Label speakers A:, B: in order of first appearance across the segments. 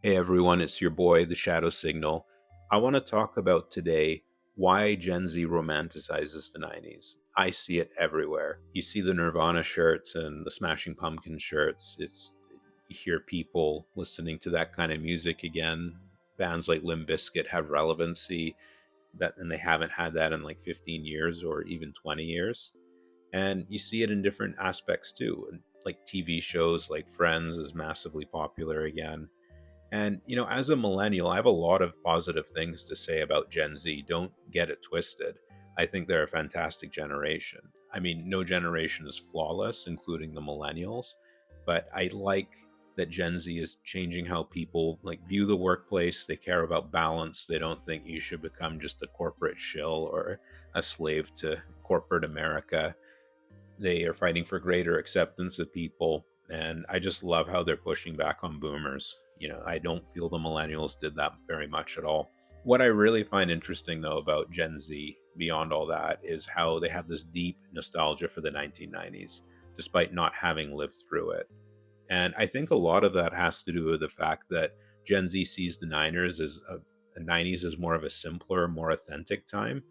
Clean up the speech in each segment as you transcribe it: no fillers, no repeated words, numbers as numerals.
A: Hey everyone, it's your boy, the Shadow Signal. I want to talk about today why Gen Z romanticizes the 90s. I see it everywhere. You see the Nirvana shirts and the Smashing Pumpkin shirts. You hear people listening to that kind of music again. Bands like Limp Bizkit have relevancy and they haven't had that in like 15 years or even 20 years. And you see it in different aspects too. Like TV shows like Friends is massively popular again, and, as a millennial, I have a lot of positive things to say about Gen Z. Don't get it twisted. I think they're a fantastic generation. I mean, no generation is flawless, including the millennials, but I like that Gen Z is changing how people like view the workplace. They care about balance. They don't think you should become just a corporate shill or a slave to corporate America. They are fighting for greater acceptance of people. And I just love how they're pushing back on boomers. I don't feel the millennials did that very much at all. What I really find interesting, though, about Gen Z, beyond all that, is how they have this deep nostalgia for the 1990s, despite not having lived through it. And I think a lot of that has to do with the fact that Gen Z sees the 90s as more of a simpler, more authentic time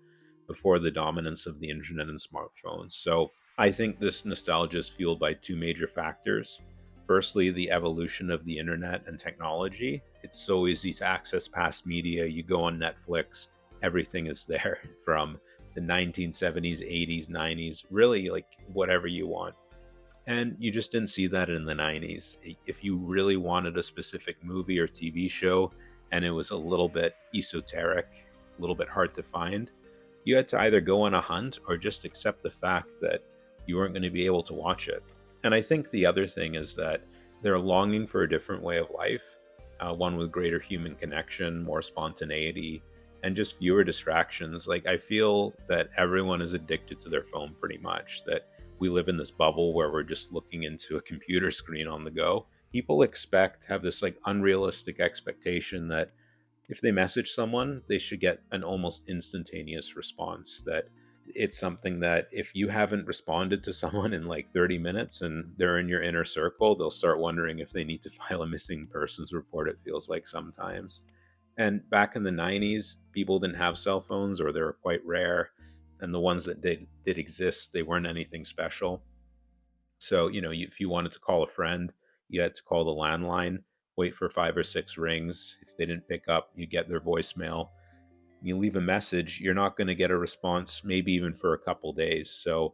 A: before the dominance of the internet and smartphones. So I think this nostalgia is fueled by two major factors. Firstly, the evolution of the internet and technology. It's so easy to access past media. You go on Netflix, everything is there from the 1970s, 80s, 90s, really like whatever you want. And you just didn't see that in the 90s. If you really wanted a specific movie or TV show and it was a little bit esoteric, a little bit hard to find, you had to either go on a hunt or just accept the fact that you weren't going to be able to watch it. And I think the other thing is that they're longing for a different way of life, one with greater human connection, more spontaneity, and just fewer distractions. Like, I feel that everyone is addicted to their phone pretty much, that we live in this bubble where we're just looking into a computer screen on the go. People have this like unrealistic expectation that if they message someone, they should get an almost instantaneous response. That it's something that if you haven't responded to someone in like 30 minutes and they're in your inner circle, they'll start wondering if they need to file a missing persons report, it feels like sometimes. And back in the 90s, people didn't have cell phones or they were quite rare. And the ones that did exist, they weren't anything special. So, if you wanted to call a friend, you had to call the landline, wait for 5 or 6 rings. If they didn't pick up, you get their voicemail. You leave a message, you're not going to get a response, maybe even for a couple days. So,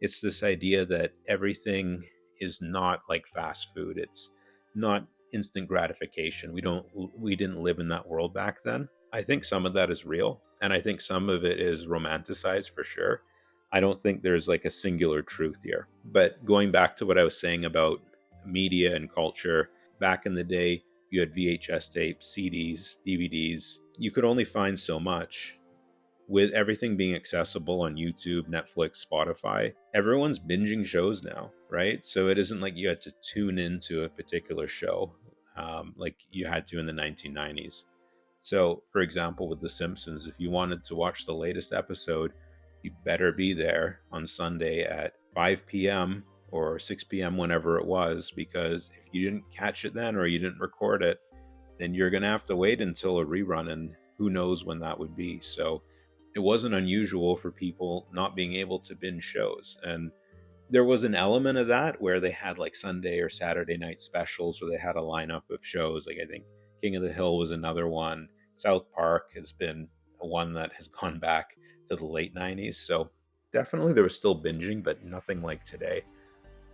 A: it's this idea that everything is not like fast food. It's not instant gratification. We didn't live in that world back then. I think some of that is real, and I think some of it is romanticized for sure. I don't think there's like a singular truth here. But going back to what I was saying about media and culture, back in the day, you had VHS tapes, CDs, DVDs. You could only find so much. With everything being accessible on YouTube, Netflix, Spotify, everyone's binging shows now, right? So it isn't like you had to tune into a particular show like you had to in the 1990s. So, for example, with The Simpsons, if you wanted to watch the latest episode, you better be there on Sunday at 5 p.m. or 6 p.m., whenever it was, because if you didn't catch it then or you didn't record it, then you're going to have to wait until a rerun, and who knows when that would be. So it wasn't unusual for people not being able to binge shows. And there was an element of that where they had like Sunday or Saturday night specials where they had a lineup of shows. Like, I think King of the Hill was another one. South Park has been one that has gone back to the late 90s. So definitely there was still binging, but nothing like today.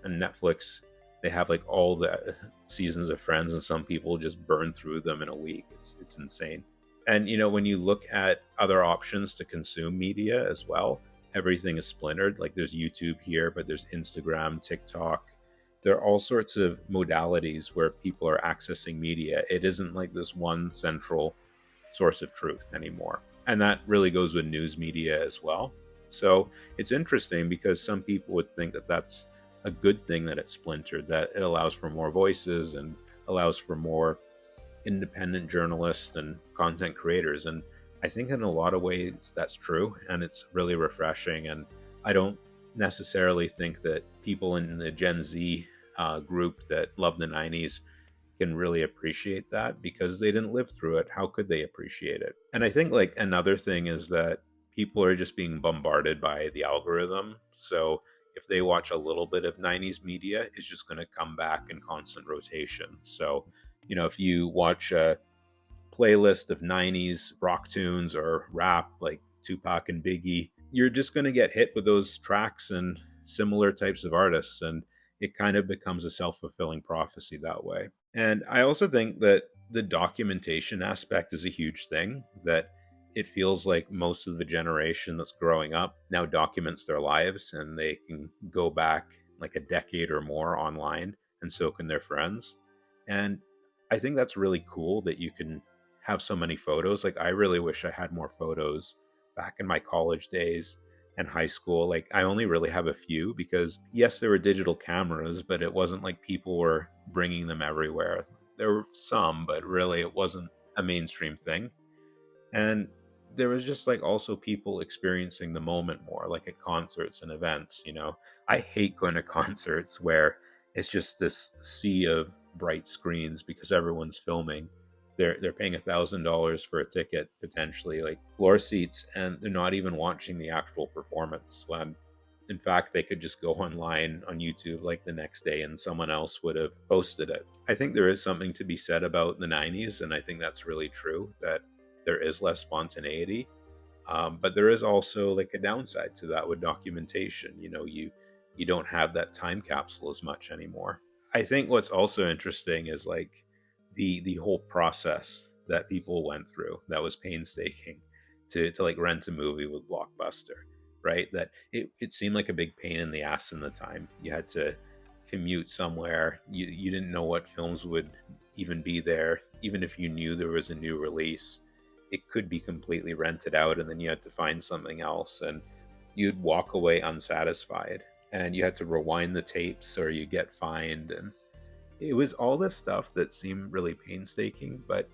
A: And Netflix, they have like all the seasons of Friends, and some people just burn through them in a week. It's insane. And when you look at other options to consume media as well, everything is splintered. Like, there's YouTube here, but there's Instagram, TikTok. There are all sorts of modalities where people are accessing media. It isn't like this one central source of truth anymore. And that really goes with news media as well. So it's interesting because some people would think that that's a good thing, that it's splintered, that it allows for more voices and allows for more independent journalists and content creators. And I think in a lot of ways that's true, and it's really refreshing. And I don't necessarily think that people in the Gen Z group that love the 90s can really appreciate that because they didn't live through it. How could they appreciate it? And I think like another thing is that people are just being bombarded by the algorithm. So if they watch a little bit of 90s media, it's just going to come back in constant rotation. So, if you watch a playlist of 90s rock tunes or rap like Tupac and Biggie, you're just going to get hit with those tracks and similar types of artists. And it kind of becomes a self fulfilling prophecy that way. And I also think that the documentation aspect is a huge thing, that it feels like most of the generation that's growing up now documents their lives and they can go back like a decade or more online, and so can their friends. And I think that's really cool that you can have so many photos. Like, I really wish I had more photos back in my college days and high school. Like, I only really have a few because, yes, there were digital cameras, but it wasn't like people were bringing them everywhere. There were some, but really it wasn't a mainstream thing. And there was just like also people experiencing the moment more, like at concerts and events. I hate going to concerts where it's just this sea of bright screens because everyone's filming. They're paying $1,000 for a ticket, potentially like floor seats, and they're not even watching the actual performance, when in fact they could just go online on YouTube like the next day and someone else would have posted it. I think there is something to be said about the 90s, and I think that's really true, that there is less spontaneity. But there is also like a downside to that with documentation. You don't have that time capsule as much anymore. I think what's also interesting is like the whole process that people went through that was painstaking to like rent a movie with Blockbuster, right? That it seemed like a big pain in the ass in the time. You had to commute somewhere. You didn't know what films would even be there. Even if you knew there was a new release, it could be completely rented out, and then you had to find something else, and you'd walk away unsatisfied, and you had to rewind the tapes or you get fined. And it was all this stuff that seemed really painstaking, but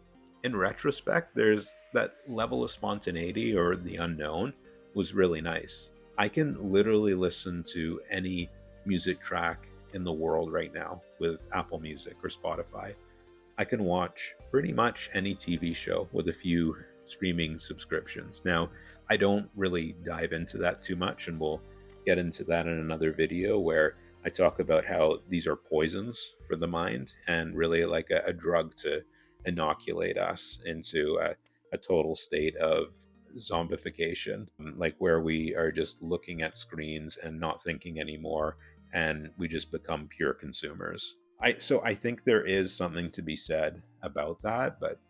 A: in retrospect, there's that level of spontaneity, or the unknown, was really nice. I can literally listen to any music track in the world right now with Apple Music or Spotify. I can watch pretty much any TV show with a few streaming subscriptions. Now, I don't really dive into that too much, and we'll get into that in another video where I talk about how these are poisons for the mind and really like a drug to inoculate us into a total state of zombification, like where we are just looking at screens and not thinking anymore, and we just become pure consumers. I think there is something to be said about that, but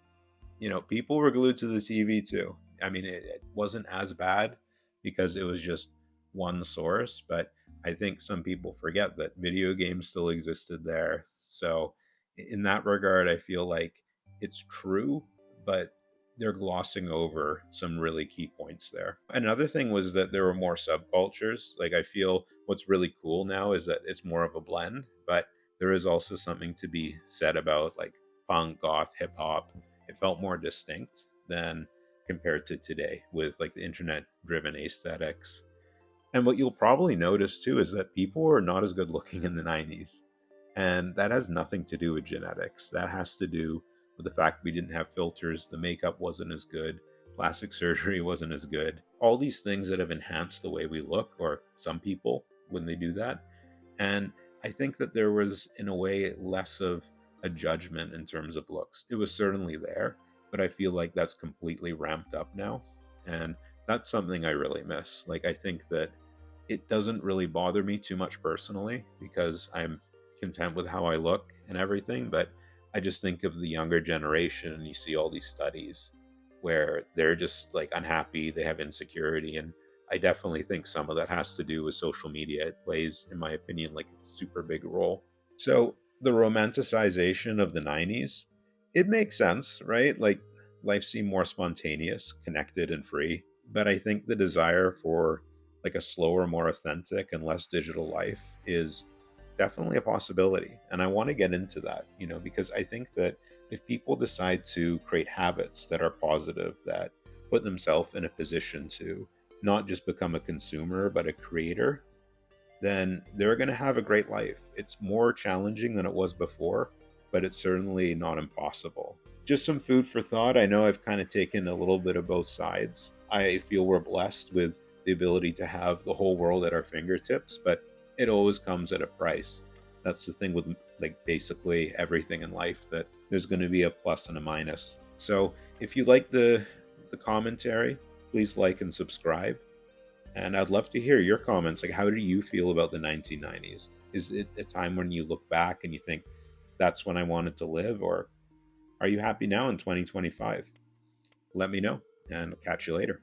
A: people were glued to the TV too. I mean, it wasn't as bad because it was just one source, but I think some people forget that video games still existed there. So, in that regard, I feel like it's true, but they're glossing over some really key points there. Another thing was that there were more subcultures. Like, I feel what's really cool now is that it's more of a blend, but there is also something to be said about like punk, goth, hip hop. It felt more distinct than compared to today with like the internet driven aesthetics. And what you'll probably notice too is that people were not as good looking in the 90s. And that has nothing to do with genetics. That has to do with the fact we didn't have filters, the makeup wasn't as good, plastic surgery wasn't as good. All these things that have enhanced the way we look, or some people when they do that. And I think that there was, in a way, less of a judgment in terms of looks. It was certainly there, but I feel like that's completely ramped up now. And that's something I really miss. Like, I think that it doesn't really bother me too much personally because I'm content with how I look and everything. But I just think of the younger generation, and you see all these studies where they're just like unhappy, they have insecurity. And I definitely think some of that has to do with social media. It plays, in my opinion, like a super big role. So the romanticization of the 90s, it makes sense, right? Like, life seemed more spontaneous, connected, and free. But I think the desire for like a slower, more authentic, and less digital life is definitely a possibility. And I want to get into that, because I think that if people decide to create habits that are positive, that put themselves in a position to not just become a consumer, but a creator, then they're going to have a great life. It's more challenging than it was before, but it's certainly not impossible. Just some food for thought. I know I've kind of taken a little bit of both sides. I feel we're blessed with the ability to have the whole world at our fingertips, but it always comes at a price. That's the thing with like basically everything in life, that there's going to be a plus and a minus. So if you like the commentary, please like and subscribe. And I'd love to hear your comments. Like, how do you feel about the 1990s? Is it a time when you look back and you think that's when I wanted to live, or are you happy now in 2025? Let me know, and I'll catch you later.